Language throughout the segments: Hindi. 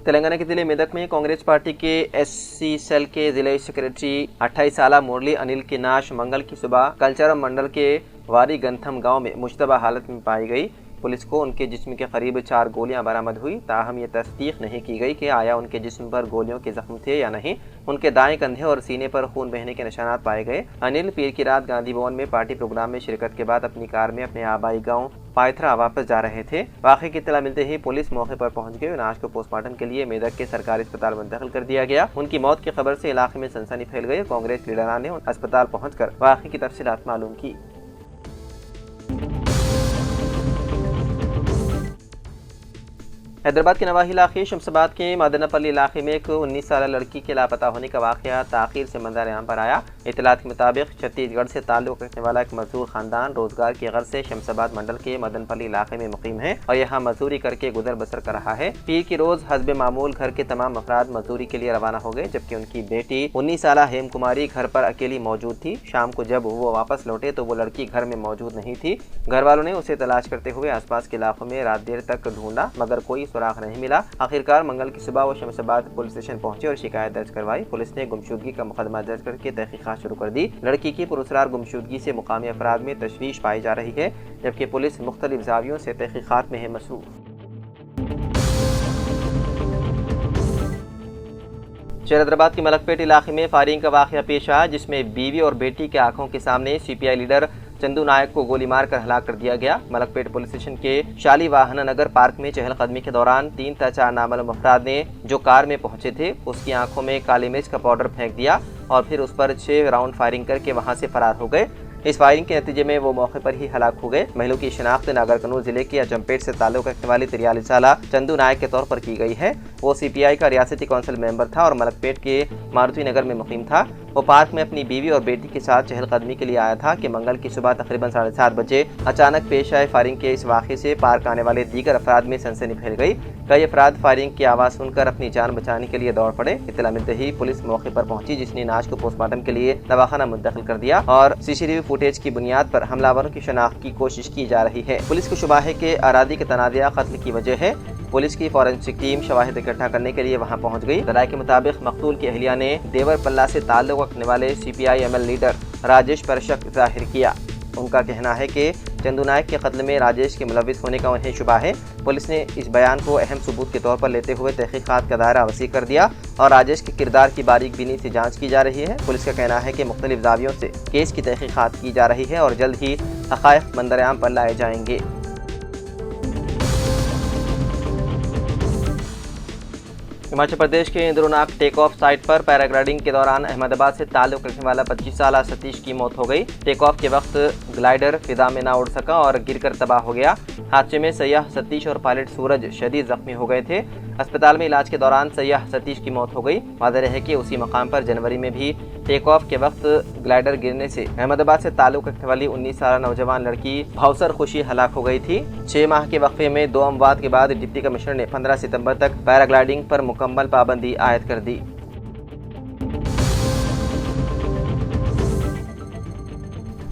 तेलंगाना के जिले मेदक में कांग्रेस पार्टी के एससी सेल के जिले सेक्रेटरी 28 साल मुरली अनिल की नाश मंगल की सुबह कलचरम मंडल के वारी गंथम गांव में मुश्तबा हालत में पाई गई। पुलिस को उनके जिस्म के करीब 4 गोलियां बरामद हुई। ताहम ये तस्दीक नहीं की गई कि आया उनके जिस्म पर गोलियों के जख्म थे या नहीं। उनके दाएं कंधे और सीने पर खून बहने के निशानात पाए गए। अनिल पीर की रात गांधी भवन में पार्टी प्रोग्राम में शिरकत के बाद अपनी कार में अपने आबाई गांव पायथरा वापस जा रहे थे। वाक़े की इत्तला मिलते ही पुलिस मौके पर पहुंच गई। नाश को पोस्टमार्टम के लिए मेदक के सरकारी अस्पताल मुंतकिल कर दिया गया। उनकी मौत की खबर से इलाके में सनसनी फैल गई। कांग्रेस लीडरान ने अस्पताल पहुंचकर वाक़े की तफसीलात मालूम की। हैदराबाद के नवाही इलाके शमशाबाद के मदनापल्ली इलाके में एक 19 साल लड़की के लापता होने का वाक़या ताख़ीर से मंज़र-ए-आम पर आया। इत्तलात के मुताबिक छत्तीसगढ़ से ताल्लुक़ रखने वाला एक मजदूर ख़ानदान रोज़गार की गर्ज से शमशाबाद मंडल के मदनपल्ली इलाके में मुक़ीम है और यहाँ मजदूरी करके गुजर बसर कर रहा है। पीर की रोज़ हस्बे मामूल घर के तमाम अफराद मजदूरी के लिए रवाना हो गए, जबकि उनकी बेटी 19 साल हेम कुमारी घर पर अकेली मौजूद थी। शाम को जब वो वापस लौटे तो वो लड़की घर में मौजूद नहीं थी। घर वालों ने उसे तलाश करते हुए आसपास के इलाकों में रात देर तक ढूंढा, मगर कोई सुराग नहीं मिला। आखिरकार मंगल की सुबह वो शमशाबाद पुलिस स्टेशन पहुंचे और शिकायत दर्ज करवाई। पुलिस ने गुमशुदगी का मुकदमा दर्ज करके तहकीकात शुरू कर दी। लड़की की पुरस्रार गुमशुदगी से मुकामी अफराद में तशवीश पाई जा रही है, जबकि पुलिस मुख्तलिफ जावियों से तहकीकात में है मसरूफ। हैदराबाद के मलकपेट इलाके में फायरिंग का वाक़या पेश आया, जिसमें बीवी और बेटी के आंखों के सामने सीपीआई लीडर चंदू नायक को गोली मारकर हलाक कर दिया गया। मलकपेट पुलिस स्टेशन के शाली वाहना नगर पार्क में चहलकदमी के दौरान 3 या 4 नामालूम अफराद ने जो कार में पहुंचे थे उसकी आंखों में काली मिर्च का पाउडर फेंक दिया और फिर उस पर 6 राउंड फायरिंग करके वहां से फरार हो गए। इस फायरिंग के नतीजे में वो मौके पर ही हलाक हो गए। महिला की शिनाख्त नागर कनूर जिले के अजमपेट से ताल्लुक रखने वाली 43 साल चंदू नायक के तौर पर की गई है। वो सीपीआई का रियासती काउंसिल मेंबर था और मलकपेट के मारुति नगर में मुकीम था। वो पार्क में अपनी बीवी और बेटी के साथ चहलकदमी के लिए आया था कि मंगल की सुबह तकरीबन 7:30 बजे अचानक पेश आए फायरिंग के इस वाक़े से पार्क आने वाले दीगर अफराद में सनसनी फैल गई। कई अफराद फायरिंग की आवाज़ सुनकर अपनी जान बचाने के लिए दौड़ पड़े। इत्तला मिलते ही पुलिस मौके पर पहुंची, जिसने नाश को पोस्टमार्टम के लिए दवाखाना मुंतकिल कर दिया और सीसीटीवी फुटेज की बुनियाद पर हमलावरों की शनाख्त की कोशिश की जा रही है। पुलिस को शुबा है कि अरादी के तनाज़ा कत्ल की वजह है। पुलिस की फॉरेंसिक टीम शवाहिद इकट्ठा करने के लिए वहां पहुंच गई। दलाइल के मुताबिक मकतूल की अहलिया ने देवर पल्ला से ताल्लुक रखने वाले सीपीआई एमएल लीडर राजेश पर शक जाहिर किया। उनका कहना है कि चंदू नायक के कत्ल में राजेश के मुलविस होने का उन्हें शुबा है। पुलिस ने इस बयान को अहम सबूत के तौर पर लेते हुए तहकीकात का दायरा वसी कर दिया और राजेश के किरदार की बारीक बीनी से जांच की जा रही है। पुलिस का कहना है कि मुख्तलिफ जावियों से केस की तहकीकात की जा रही है और जल्द ही हक़ाइक़ मंजर-ए-आम पर लाए जाएंगे। हिमाचल प्रदेश के इंद्रोनाग टेक ऑफ साइट पर पैराग्लाइडिंग के दौरान अहमदाबाद से ताल्लुक रखने वाला 25 साल सतीश की मौत हो गई। टेक ऑफ के वक्त ग्लाइडर फिजा में ना उड़ सका और गिरकर तबाह हो गया। हादसे में सयाह सतीश और पायलट सूरज शदीद जख्मी हो गए थे। अस्पताल में इलाज के दौरान सयाह सतीश की मौत हो गई। वाज़ेह है कि उसी मकाम पर जनवरी में भी टेक ऑफ के वक्त ग्लाइडर गिरने से अहमदाबाद से ताल्लुक रखने वाली 19 साल नौजवान लड़की भावसर खुशी हलाक हो गई थी। 6 माह के वक्फे में 2 अमवात के बाद डिप्टी कमिश्नर ने 15 सितंबर तक पैराग्लाइडिंग पर मुकम्मल पाबंदी आयद कर दी।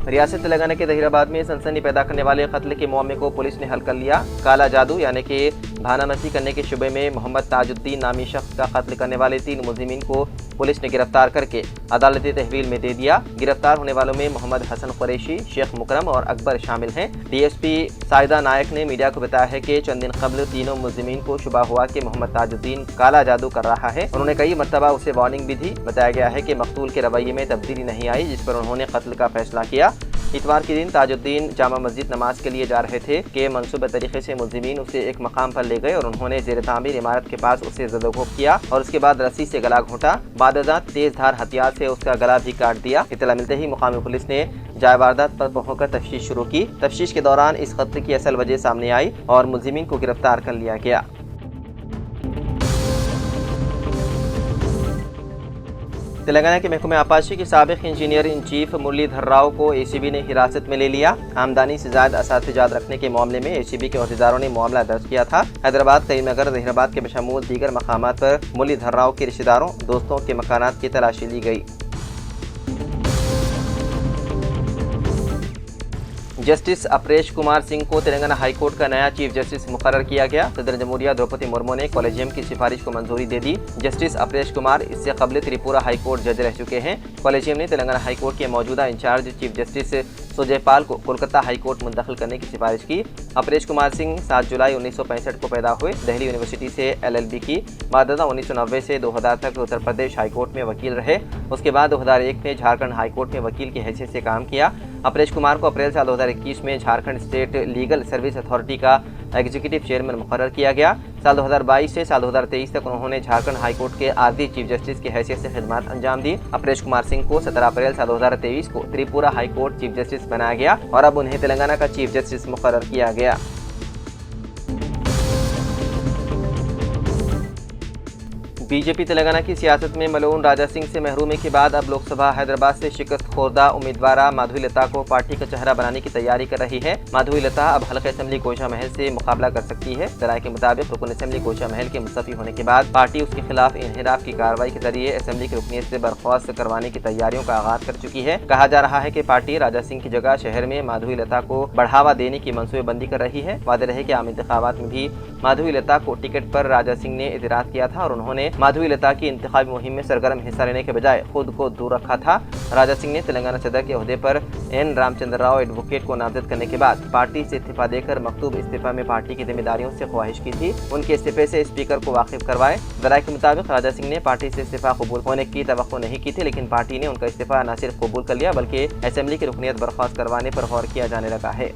रियासत तेलंगाना के जहीराबाद में सनसनी पैदा करने वाले कत्ल के मामले को पुलिस ने हल कर लिया। काला जादू यानी कि भानामती करने के शुबे में मोहम्मद ताजुद्दीन नामी शख्स का कत्ल करने वाले 3 मुलजिमीन को पुलिस ने गिरफ्तार करके अदालती तहवील में दे दिया। गिरफ्तार होने वालों में मोहम्मद हसन कुरैशी, शेख मुकरम और अकबर शामिल हैं। डीएसपी साइदा नायक ने मीडिया को बताया है कि चंद दिन कबल तीनों मुलजिमीन को शुबा हुआ कि मोहम्मद ताजुद्दीन काला जादू कर रहा है। उन्होंने कई मरतबा उसे वार्निंग भी दी। बताया गया है कि मकतूल के रवैये में तब्दीली नहीं आई, जिस पर उन्होंने कत्ल का फैसला किया। इतवार के दिन ताजुद्दीन जामा मस्जिद नमाज के लिए जा रहे थे कि मनसूबे तरीके से मुलजिमीन उसे एक मकाम पर ले गए और उन्होंने ज़ेर तामीर इमारत के पास उसे ज़दोग़ोब किया और उसके बाद रस्सी से गला घोंटा। बादज़ात तेज धार हथियार से उसका गला भी काट दिया। इत्तला मिलते ही मुकामी पुलिस ने जाए वारदात पर पहुंचकर तफ्तीश शुरू की। तफ्तीश के दौरान इस कत्ल की असल वजह सामने आई और मुलजिमीन को गिरफ्तार कर लिया गया। तेलंगाना के महकमे आपाशी के साबिक engineer in chief Muralidhar Rao को एसीबी ने हिरासत में ले लिया। आमदनी से ज्यादा असातिजात रखने के मामले में एसीबी के अहदेदारों ने मामला दर्ज किया था। हैदराबाद, करीमनगर, जहीराबाद के बशमूल दीगर मकामात पर मुरलीधर राव के रिश्तेदारों, दोस्तों के मकानात की तलाशी ली गई। जस्टिस अपरेश कुमार सिंह को तेलंगाना हाई कोर्ट का नया चीफ जस्टिस मुकर्रर किया गया। सदर जमहूरिया द्रौपदी मुर्मू ने कॉलेजियम की सिफारिश को मंजूरी दे दी। जस्टिस अपरेश कुमार इससे कबल त्रिपुरा हाई कोर्ट जज रह चुके हैं। कॉलेजियम ने तेलंगाना हाई कोर्ट के मौजूदा इंचार्ज चीफ जस्टिस सुजयपाल को कोलकाता हाई कोर्ट मुंतकिल करने की सिफारिश की। अपरेश कुमार सिंह 7 जुलाई 1965 को पैदा हुए। दिल्ली यूनिवर्सिटी से LLB की। बाद 1990 से 2000 तक उत्तर प्रदेश हाई कोर्ट में वकील रहे। उसके बाद 2001 में झारखंड हाई कोर्ट में वकील की हैसियत से काम किया। अपरेश कुमार को अप्रैल साल 2021 में Jharkhand state legal service authority का एग्जीक्यूटिव चेयरमैन मुकर्रर किया गया। साल 2022 से साल 2023 तक उन्होंने झारखंड हाई कोर्ट के आर्जी चीफ जस्टिस की हैसियत से खिदमत अंजाम दी। अपरेश कुमार सिंह को 17 अप्रैल साल 2023 को Tripura high court chief justice बनाया गया और अब उन्हें तेलंगाना का चीफ जस्टिस मुकर्रर किया गया। बीजेपी तेलंगाना की सियासत में मलून राजा सिंह से महरूमी के बाद अब लोकसभा हैदराबाद से शिकस्त खोरदा उम्मीदवार माधवीलता को पार्टी का चेहरा बनाने की तैयारी कर रही है। माधवीलता अब हल्का असेंबली गोशा महल से मुकाबला कर सकती है। जराये के मुताबिक रुकन असेंबली गोशा महल के मुस्तफी होने के बाद पार्टी उसके खिलाफ इनहिराफ की कार्रवाई के जरिए असेंबली की रुकनीत से बर्खास्त करवाने की तैयारियों का आगाज कर चुकी है। कहा जा रहा है कि पार्टी राजा सिंह की जगह शहर में माधवीलता को बढ़ावा देने की मनसूबेबंदी कर रही है। वादे रहे कि आम इंतखाबात में भी माधवीलता को टिकट पर राजा सिंह ने एतराज किया था और उन्होंने माधवीलता की इंतखाबी मुहिम में सरगर्म हिस्सा लेने के बजाय खुद को दूर रखा था। राजा सिंह ने तेलंगाना सदर के ओहदे पर N रामचंद्र राव एडवोकेट को नामजद करने के बाद पार्टी से इस्तीफा देकर मकतूब इस्तीफा में पार्टी की जिम्मेदारियों से ख्वाहिश की थी। उनके इस्तीफे से स्पीकर को वाकिफ करवाए। जराये के मुताबिक राजा सिंह ने पार्टी से इस्तीफा कबूल होने की तवक्को नहीं की थी, लेकिन पार्टी ने उनका इस्तीफा न सिर्फ कबूल कर लिया बल्कि असेंबली की रुकनीत बर्खास्त करवाने पर गौर किया जाने लगा है।